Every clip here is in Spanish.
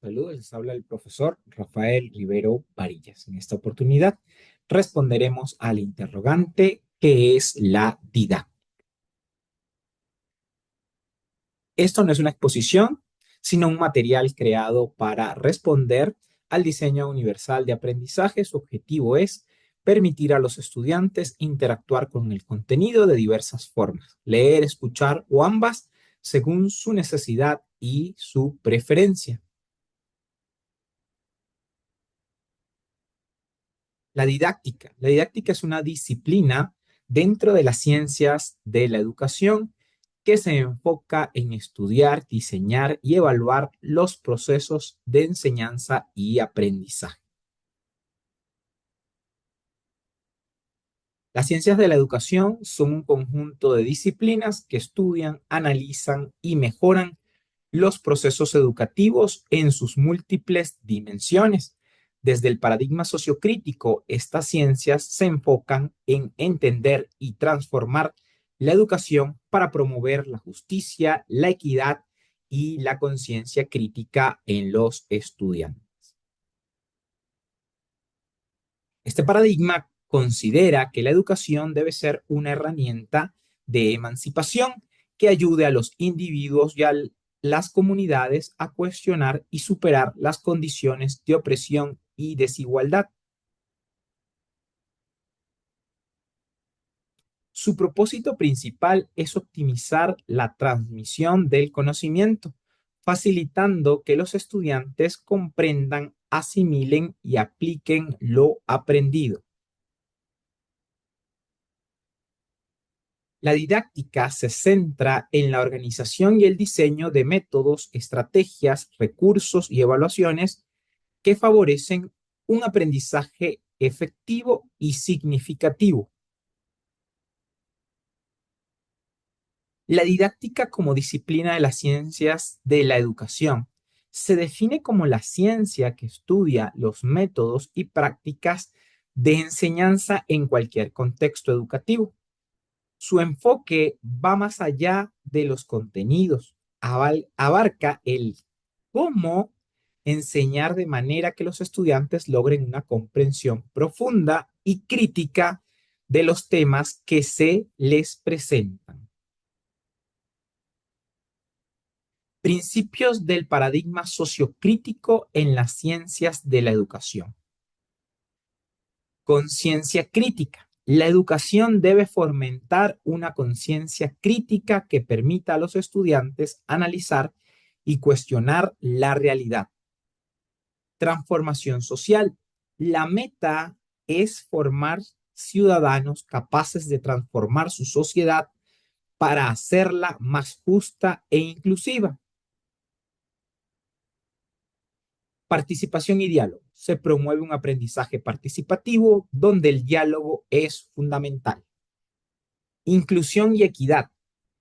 Saludos, les habla el profesor Rafael Rivero Varillas. En esta oportunidad responderemos al interrogante ¿qué es la didáctica? Esto no es una exposición, sino un material creado para responder al diseño universal de aprendizaje. Su objetivo es permitir a los estudiantes interactuar con el contenido de diversas formas, leer, escuchar o ambas, según su necesidad y su preferencia. La didáctica. La didáctica es una disciplina dentro de las ciencias de la educación que se enfoca en estudiar, diseñar y evaluar los procesos de enseñanza y aprendizaje. Las ciencias de la educación son un conjunto de disciplinas que estudian, analizan y mejoran los procesos educativos en sus múltiples dimensiones. Desde el paradigma sociocrítico, estas ciencias se enfocan en entender y transformar la educación para promover la justicia, la equidad y la conciencia crítica en los estudiantes. Este paradigma considera que la educación debe ser una herramienta de emancipación que ayude a los individuos y a las comunidades a cuestionar y superar las condiciones de opresión y desigualdad. Su propósito principal es optimizar la transmisión del conocimiento, facilitando que los estudiantes comprendan, asimilen y apliquen lo aprendido. La didáctica se centra en la organización y el diseño de métodos, estrategias, recursos y evaluaciones que favorecen un aprendizaje efectivo y significativo. La didáctica como disciplina de las ciencias de la educación se define como la ciencia que estudia los métodos y prácticas de enseñanza en cualquier contexto educativo. Su enfoque va más allá de los contenidos, abarca el cómo enseñar de manera que los estudiantes logren una comprensión profunda y crítica de los temas que se les presentan. Principios del paradigma sociocrítico en las ciencias de la educación. Conciencia crítica. La educación debe fomentar una conciencia crítica que permita a los estudiantes analizar y cuestionar la realidad. Transformación social. La meta es formar ciudadanos capaces de transformar su sociedad para hacerla más justa e inclusiva. Participación y diálogo. Se promueve un aprendizaje participativo donde el diálogo es fundamental. Inclusión y equidad.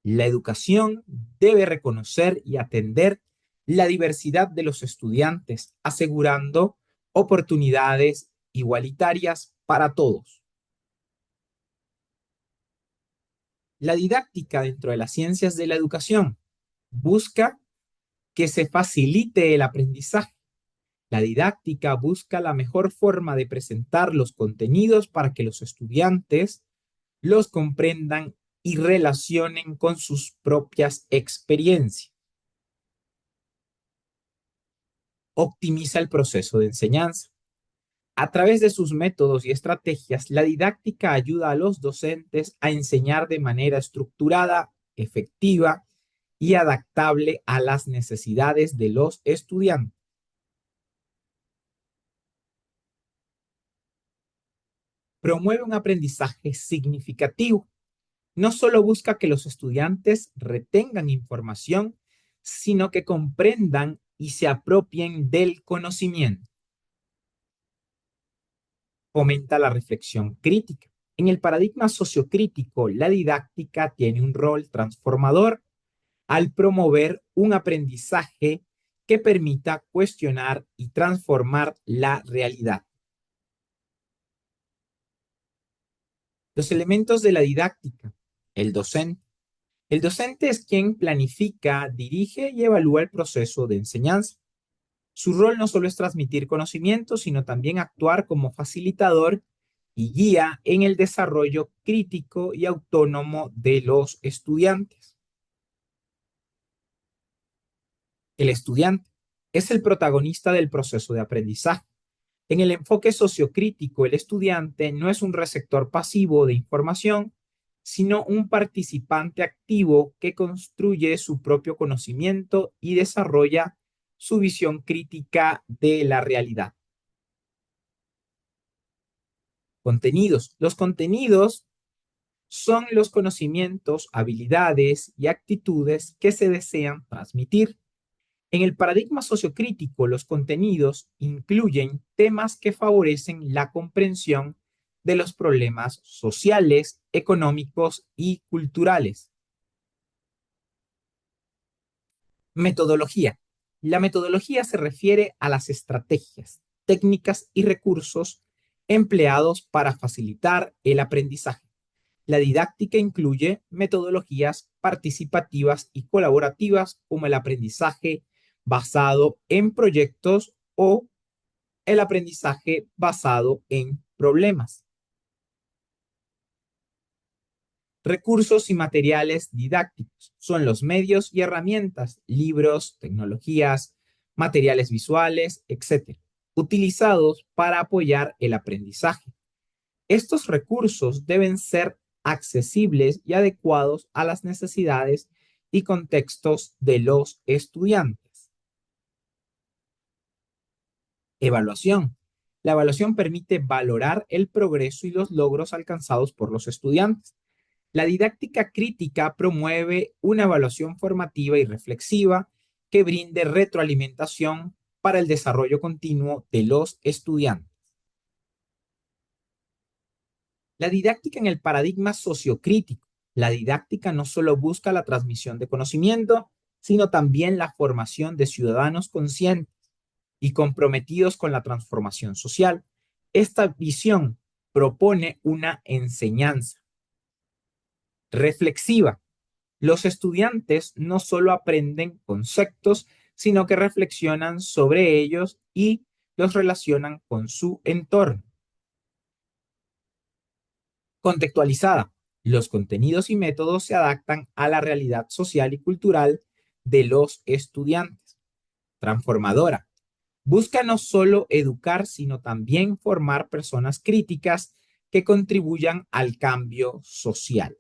La educación debe reconocer y atender la diversidad de los estudiantes, asegurando oportunidades igualitarias para todos. La didáctica dentro de las ciencias de la educación busca que se facilite el aprendizaje. La didáctica busca la mejor forma de presentar los contenidos para que los estudiantes los comprendan y relacionen con sus propias experiencias. Optimiza el proceso de enseñanza. A través de sus métodos y estrategias, la didáctica ayuda a los docentes a enseñar de manera estructurada, efectiva y adaptable a las necesidades de los estudiantes. Promueve un aprendizaje significativo. No solo busca que los estudiantes retengan información, sino que comprendan y se apropien del conocimiento. Fomenta la reflexión crítica. En el paradigma sociocrítico, la didáctica tiene un rol transformador al promover un aprendizaje que permita cuestionar y transformar la realidad. Los elementos de la didáctica. El docente. El docente es quien planifica, dirige y evalúa el proceso de enseñanza. Su rol no solo es transmitir conocimiento, sino también actuar como facilitador y guía en el desarrollo crítico y autónomo de los estudiantes. El estudiante es el protagonista del proceso de aprendizaje. En el enfoque sociocrítico, el estudiante no es un receptor pasivo de información, sino un participante activo que construye su propio conocimiento y desarrolla su visión crítica de la realidad. Contenidos. Los contenidos son los conocimientos, habilidades y actitudes que se desean transmitir. En el paradigma sociocrítico, los contenidos incluyen temas que favorecen la comprensión de los problemas sociales, económicos y culturales. Metodología. La metodología se refiere a las estrategias, técnicas y recursos empleados para facilitar el aprendizaje. La didáctica incluye metodologías participativas y colaborativas como el aprendizaje basado en proyectos o el aprendizaje basado en problemas. Recursos y materiales didácticos son los medios y herramientas, libros, tecnologías, materiales visuales, etcétera, utilizados para apoyar el aprendizaje. Estos recursos deben ser accesibles y adecuados a las necesidades y contextos de los estudiantes. Evaluación. La evaluación permite valorar el progreso y los logros alcanzados por los estudiantes. La didáctica crítica promueve una evaluación formativa y reflexiva que brinde retroalimentación para el desarrollo continuo de los estudiantes. La didáctica en el paradigma sociocrítico. La didáctica no solo busca la transmisión de conocimiento, sino también la formación de ciudadanos conscientes y comprometidos con la transformación social. Esta visión propone una enseñanza reflexiva. Los estudiantes no solo aprenden conceptos, sino que reflexionan sobre ellos y los relacionan con su entorno. Contextualizada. Los contenidos y métodos se adaptan a la realidad social y cultural de los estudiantes. Transformadora. Busca no solo educar, sino también formar personas críticas que contribuyan al cambio social.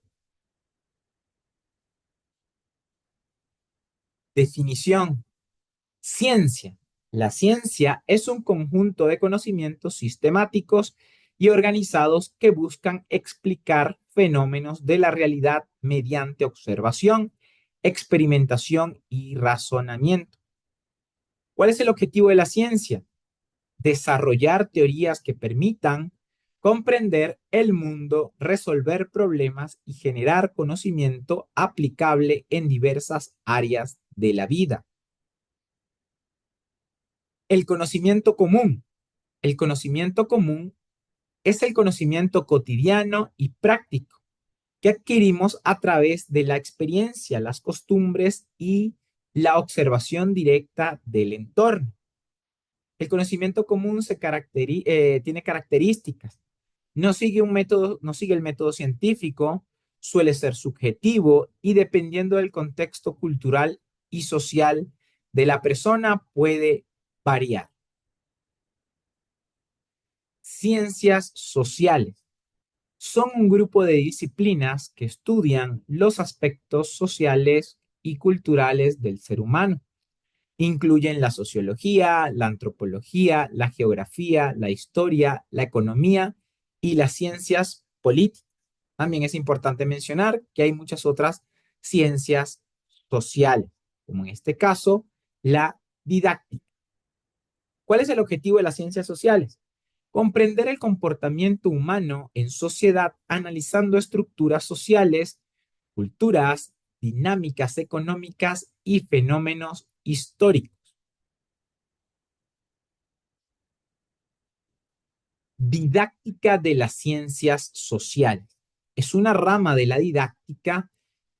Definición. Ciencia. La ciencia es un conjunto de conocimientos sistemáticos y organizados que buscan explicar fenómenos de la realidad mediante observación, experimentación y razonamiento. ¿Cuál es el objetivo de la ciencia? Desarrollar teorías que permitan comprender el mundo, resolver problemas y generar conocimiento aplicable en diversas áreas de la vida. El conocimiento común. El conocimiento común es el conocimiento cotidiano y práctico que adquirimos a través de la experiencia, las costumbres y la observación directa del entorno. El conocimiento común tiene características. No sigue el método científico, suele ser subjetivo y dependiendo del contexto cultural y social de la persona puede variar. Ciencias sociales son un grupo de disciplinas que estudian los aspectos sociales y culturales del ser humano. Incluyen la sociología, la antropología, la geografía, la historia, la economía y las ciencias políticas. También es importante mencionar que hay muchas otras ciencias sociales, como en este caso la didáctica. ¿Cuál es el objetivo de las ciencias sociales? Comprender el comportamiento humano en sociedad analizando estructuras sociales, culturas, dinámicas económicas y fenómenos históricos. Didáctica de las ciencias sociales. Es una rama de la didáctica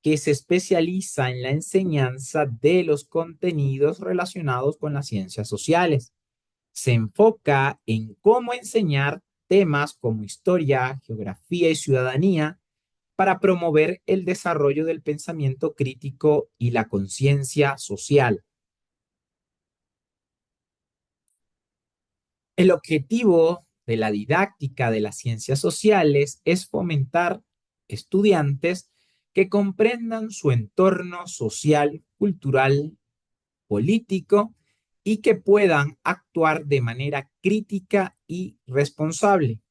que se especializa en la enseñanza de los contenidos relacionados con las ciencias sociales. Se enfoca en cómo enseñar temas como historia, geografía y ciudadanía para promover el desarrollo del pensamiento crítico y la conciencia social. El objetivo de la didáctica de las ciencias sociales es fomentar estudiantes que comprendan su entorno social, cultural, político y que puedan actuar de manera crítica y responsable.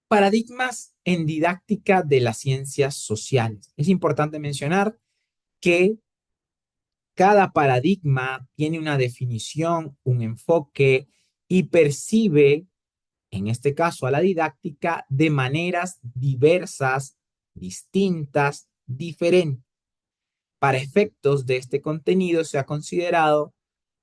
Paradigmas en didáctica de las ciencias sociales. Es importante mencionar que cada paradigma tiene una definición, un enfoque y percibe, en este caso a la didáctica, de maneras diversas, distintas, diferentes. Para efectos de este contenido se ha considerado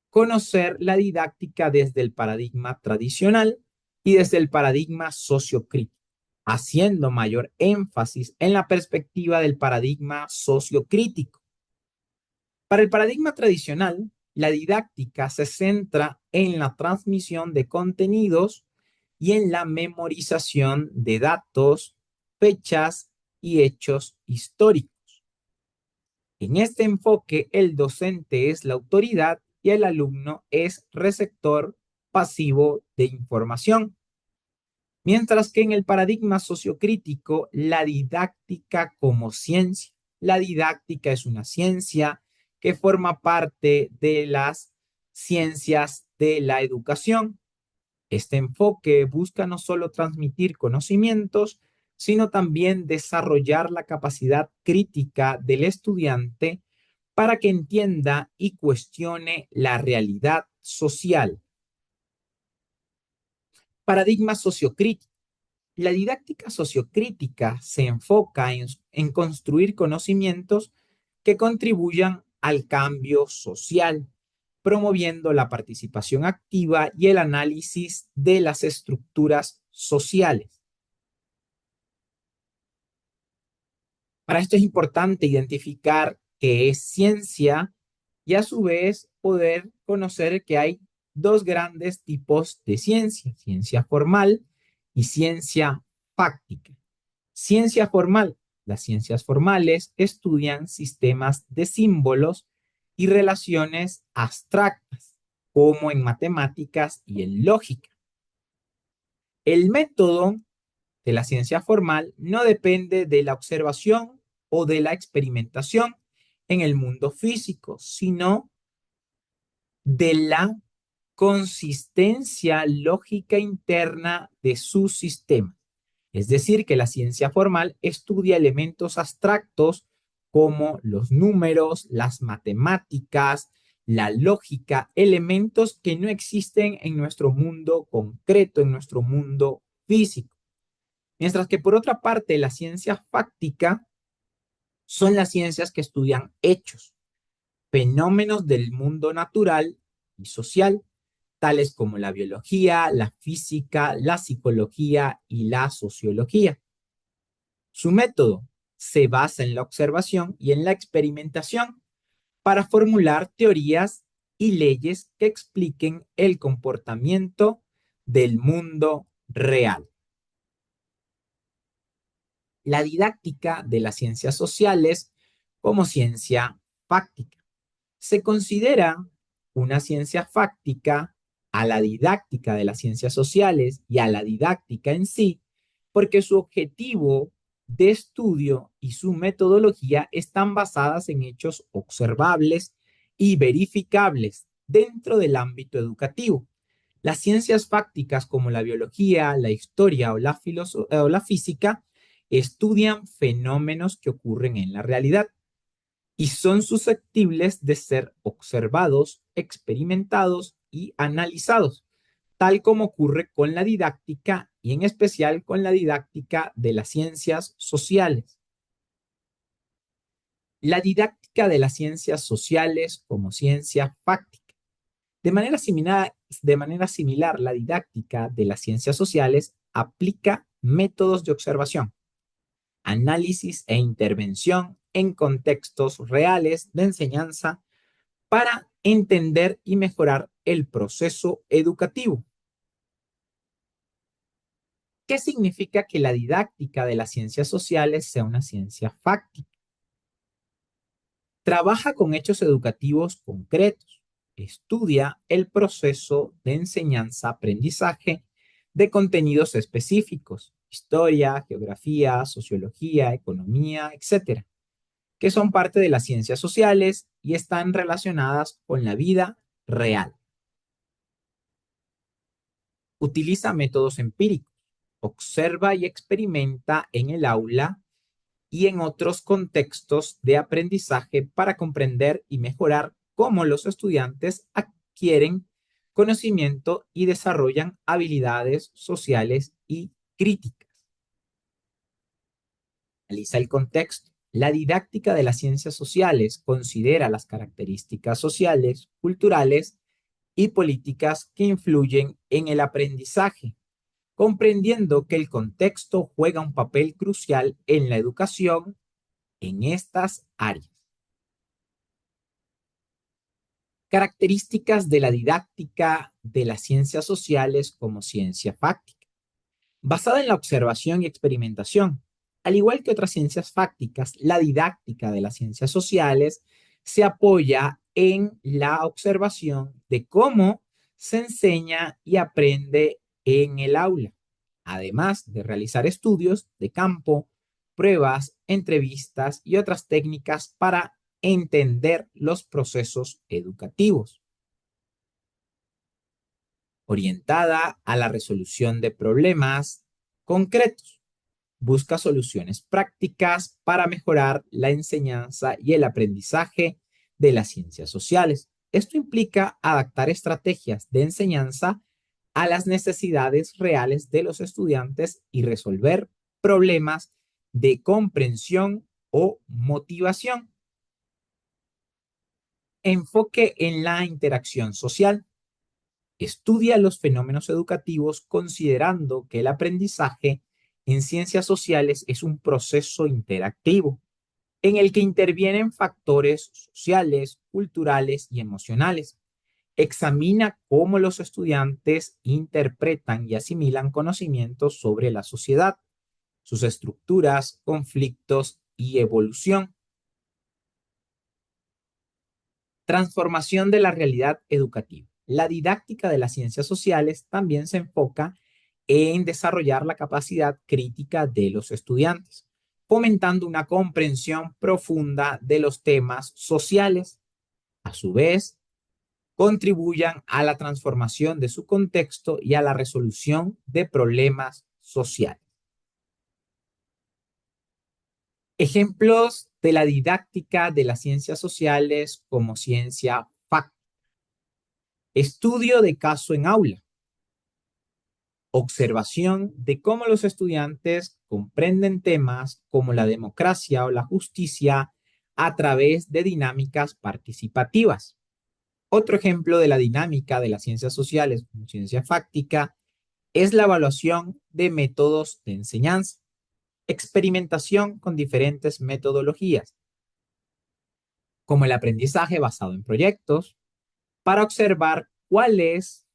conocer la didáctica desde el paradigma tradicional y desde el paradigma sociocrítico, haciendo mayor énfasis en la perspectiva del paradigma sociocrítico. Para el paradigma tradicional, la didáctica se centra en la transmisión de contenidos y en la memorización de datos, fechas y hechos históricos. En este enfoque, el docente es la autoridad y el alumno es receptor pasivo de información. Mientras que en el paradigma sociocrítico, la didáctica como ciencia. La didáctica es una ciencia que forma parte de las ciencias de la educación. Este enfoque busca no solo transmitir conocimientos, sino también desarrollar la capacidad crítica del estudiante para que entienda y cuestione la realidad social. Paradigma sociocrítico. La didáctica sociocrítica se enfoca en construir conocimientos que contribuyan al cambio social, promoviendo la participación activa y el análisis de las estructuras sociales. Para esto es importante identificar qué es ciencia y a su vez poder conocer que hay dos grandes tipos de ciencia, ciencia formal y ciencia fáctica. Ciencia formal. Las ciencias formales estudian sistemas de símbolos y relaciones abstractas, como en matemáticas y en lógica. El método de la ciencia formal no depende de la observación o de la experimentación en el mundo físico, sino de la consistencia lógica interna de su sistema. Es decir, que la ciencia formal estudia elementos abstractos como los números, las matemáticas, la lógica, elementos que no existen en nuestro mundo concreto, en nuestro mundo físico. Mientras que por otra parte, la ciencia fáctica son las ciencias que estudian hechos, fenómenos del mundo natural y social, tales como la biología, la física, la psicología y la sociología. Su método se basa en la observación y en la experimentación para formular teorías y leyes que expliquen el comportamiento del mundo real. La didáctica de las ciencias sociales como ciencia fáctica. Se considera una ciencia fáctica a la didáctica de las ciencias sociales y a la didáctica en sí, porque su objetivo de estudio y su metodología están basadas en hechos observables y verificables dentro del ámbito educativo. Las ciencias fácticas como la biología, la historia o la física estudian fenómenos que ocurren en la realidad y son susceptibles de ser observados, experimentados y analizados, tal como ocurre con la didáctica y en especial con la didáctica de las ciencias sociales. La didáctica de las ciencias sociales como ciencia fáctica. De manera similar, la didáctica de las ciencias sociales aplica métodos de observación. análisis e intervención en contextos reales de enseñanza para entender y mejorar el proceso educativo. ¿Qué significa que la didáctica de las ciencias sociales sea una ciencia fáctica? Trabaja con hechos educativos concretos. Estudia el proceso de enseñanza-aprendizaje de contenidos específicos, historia, geografía, sociología, economía, etcétera, que son parte de las ciencias sociales y están relacionadas con la vida real. Utiliza métodos empíricos. Observa y experimenta en el aula y en otros contextos de aprendizaje para comprender y mejorar cómo los estudiantes adquieren conocimiento y desarrollan habilidades sociales y críticas. Analiza el contexto. La didáctica de las ciencias sociales considera las características sociales, culturales y políticas que influyen en el aprendizaje, comprendiendo que el contexto juega un papel crucial en la educación en estas áreas. Características de la didáctica de las ciencias sociales como ciencia fáctica. Basada en la observación y experimentación. Al igual que otras ciencias fácticas, la didáctica de las ciencias sociales se apoya en la observación de cómo se enseña y aprende en el aula, además de realizar estudios de campo, pruebas, entrevistas y otras técnicas para entender los procesos educativos. Orientada a la resolución de problemas concretos. Busca soluciones prácticas para mejorar la enseñanza y el aprendizaje de las ciencias sociales. Esto implica adaptar estrategias de enseñanza a las necesidades reales de los estudiantes y resolver problemas de comprensión o motivación. Enfoque en la interacción social. Estudia los fenómenos educativos considerando que el aprendizaje en ciencias sociales es un proceso interactivo en el que intervienen factores sociales, culturales y emocionales. Examina cómo los estudiantes interpretan y asimilan conocimientos sobre la sociedad, sus estructuras, conflictos y evolución. Transformación de la realidad educativa. La didáctica de las ciencias sociales también se enfoca en desarrollar la capacidad crítica de los estudiantes, fomentando una comprensión profunda de los temas sociales. A su vez, contribuyan a la transformación de su contexto y a la resolución de problemas sociales. Ejemplos de la didáctica de las ciencias sociales como ciencia fáctica. Estudio de caso en aula. Observación de cómo los estudiantes comprenden temas como la democracia o la justicia a través de dinámicas participativas. Otro ejemplo de la dinámica de las ciencias sociales como ciencia fáctica es la evaluación de métodos de enseñanza, experimentación con diferentes metodologías, como el aprendizaje basado en proyectos, para observar cuáles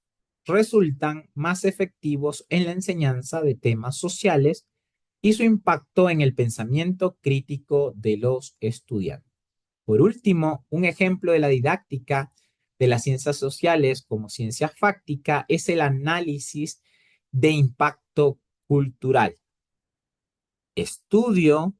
resultan más efectivos en la enseñanza de temas sociales y su impacto en el pensamiento crítico de los estudiantes. Por último, un ejemplo de la didáctica de las ciencias sociales como ciencia fáctica es el análisis de impacto cultural. Estudio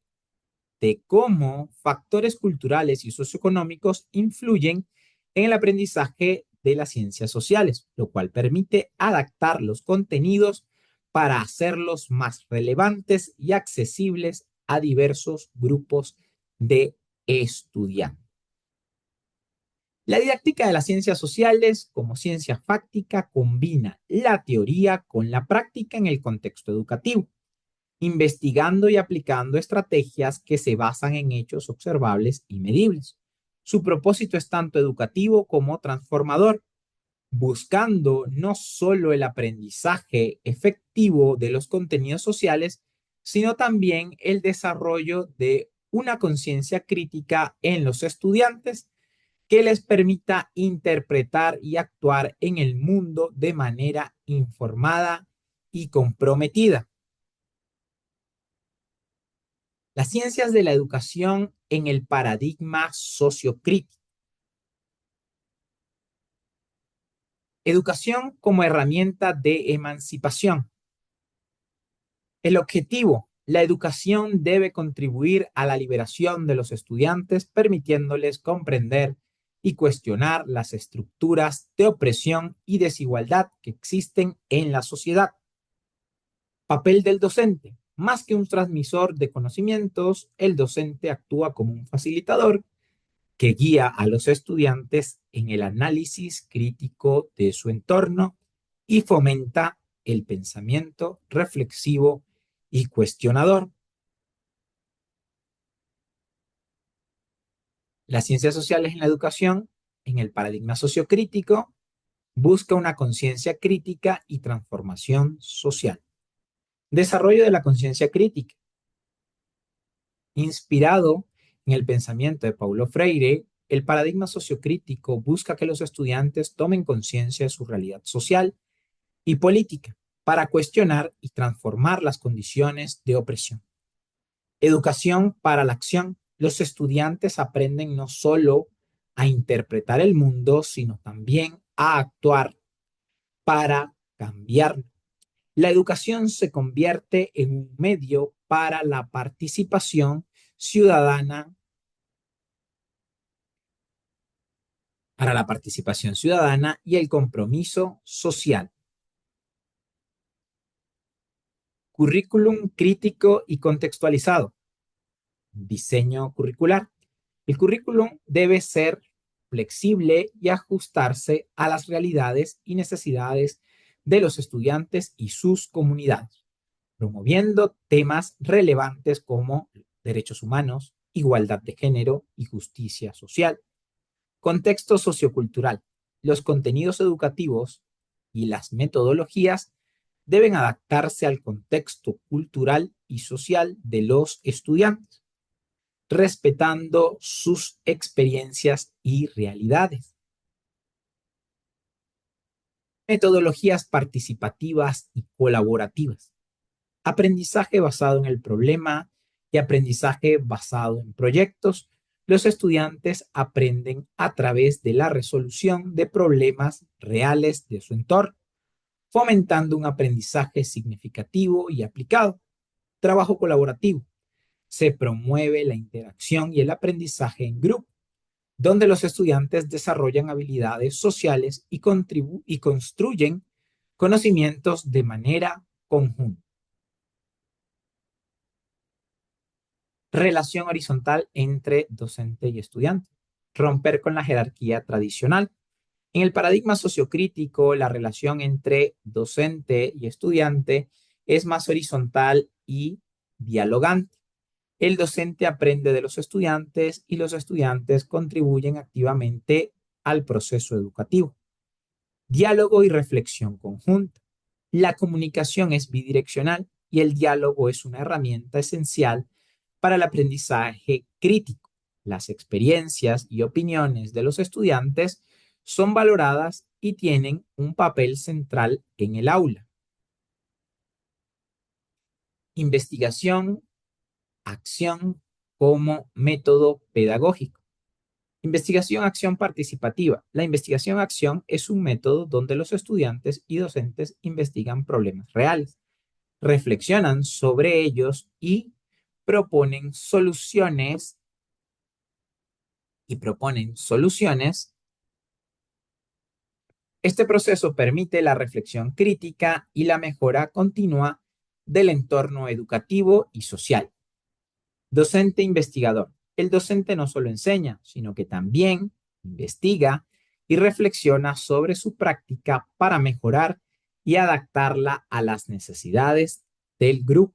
de cómo factores culturales y socioeconómicos influyen en el aprendizaje de las ciencias sociales, lo cual permite adaptar los contenidos para hacerlos más relevantes y accesibles a diversos grupos de estudiantes. La didáctica de las ciencias sociales como ciencia fáctica combina la teoría con la práctica en el contexto educativo, investigando y aplicando estrategias que se basan en hechos observables y medibles. Su propósito es tanto educativo como transformador, buscando no solo el aprendizaje efectivo de los contenidos sociales, sino también el desarrollo de una conciencia crítica en los estudiantes que les permita interpretar y actuar en el mundo de manera informada y comprometida. Las ciencias de la educación en el paradigma sociocrítico. Educación como herramienta de emancipación. El objetivo, la educación debe contribuir a la liberación de los estudiantes, permitiéndoles comprender y cuestionar las estructuras de opresión y desigualdad que existen en la sociedad. Papel del docente. Más que un transmisor de conocimientos, el docente actúa como un facilitador que guía a los estudiantes en el análisis crítico de su entorno y fomenta el pensamiento reflexivo y cuestionador. Las ciencias sociales en la educación, en el paradigma sociocrítico, busca una conciencia crítica y transformación social. Desarrollo de la conciencia crítica. Inspirado en el pensamiento de Paulo Freire, el paradigma sociocrítico busca que los estudiantes tomen conciencia de su realidad social y política para cuestionar y transformar las condiciones de opresión. Educación para la acción. Los estudiantes aprenden no solo a interpretar el mundo, sino también a actuar para cambiarlo. La educación se convierte en un medio para la participación ciudadana y el compromiso social. Currículum crítico y contextualizado. Diseño curricular. El currículum debe ser flexible y ajustarse a las realidades y necesidades de los estudiantes y sus comunidades, promoviendo temas relevantes como derechos humanos, igualdad de género y justicia social. Contexto sociocultural. Los contenidos educativos y las metodologías deben adaptarse al contexto cultural y social de los estudiantes, respetando sus experiencias y realidades. Metodologías participativas y colaborativas. Aprendizaje basado en el problema y aprendizaje basado en proyectos. Los estudiantes aprenden a través de la resolución de problemas reales de su entorno, fomentando un aprendizaje significativo y aplicado. Trabajo colaborativo. Se promueve la interacción y el aprendizaje en grupo, donde los estudiantes desarrollan habilidades sociales y construyen conocimientos de manera conjunta. Relación horizontal entre docente y estudiante. Romper con la jerarquía tradicional. En el paradigma sociocrítico, la relación entre docente y estudiante es más horizontal y dialogante. El docente aprende de los estudiantes y los estudiantes contribuyen activamente al proceso educativo. Diálogo y reflexión conjunta. La comunicación es bidireccional y el diálogo es una herramienta esencial para el aprendizaje crítico. Las experiencias y opiniones de los estudiantes son valoradas y tienen un papel central en el aula. Investigación, acción como método pedagógico. Investigación-acción participativa. La investigación-acción es un método donde los estudiantes y docentes investigan problemas reales, reflexionan sobre ellos y proponen soluciones Este proceso permite la reflexión crítica y la mejora continua del entorno educativo y social. Docente investigador. El docente no solo enseña, sino que también investiga y reflexiona sobre su práctica para mejorar y adaptarla a las necesidades del grupo.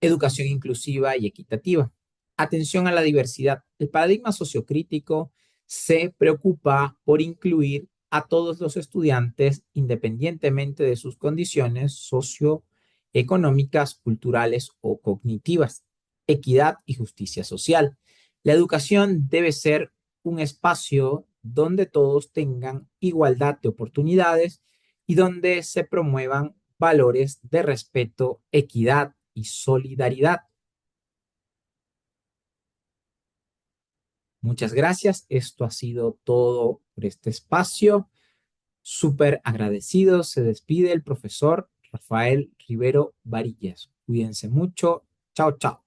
Educación inclusiva y equitativa. Atención a la diversidad. El paradigma sociocrítico se preocupa por incluir a todos los estudiantes independientemente de sus condiciones socioeconómicas, culturales o cognitivas. Equidad y justicia social. La educación debe ser un espacio donde todos tengan igualdad de oportunidades y donde se promuevan valores de respeto, equidad y solidaridad. Muchas gracias. Esto ha sido todo por este espacio. Súper agradecido. Se despide el profesor Rafael Rivero Varillas. Cuídense mucho. Chao, chao.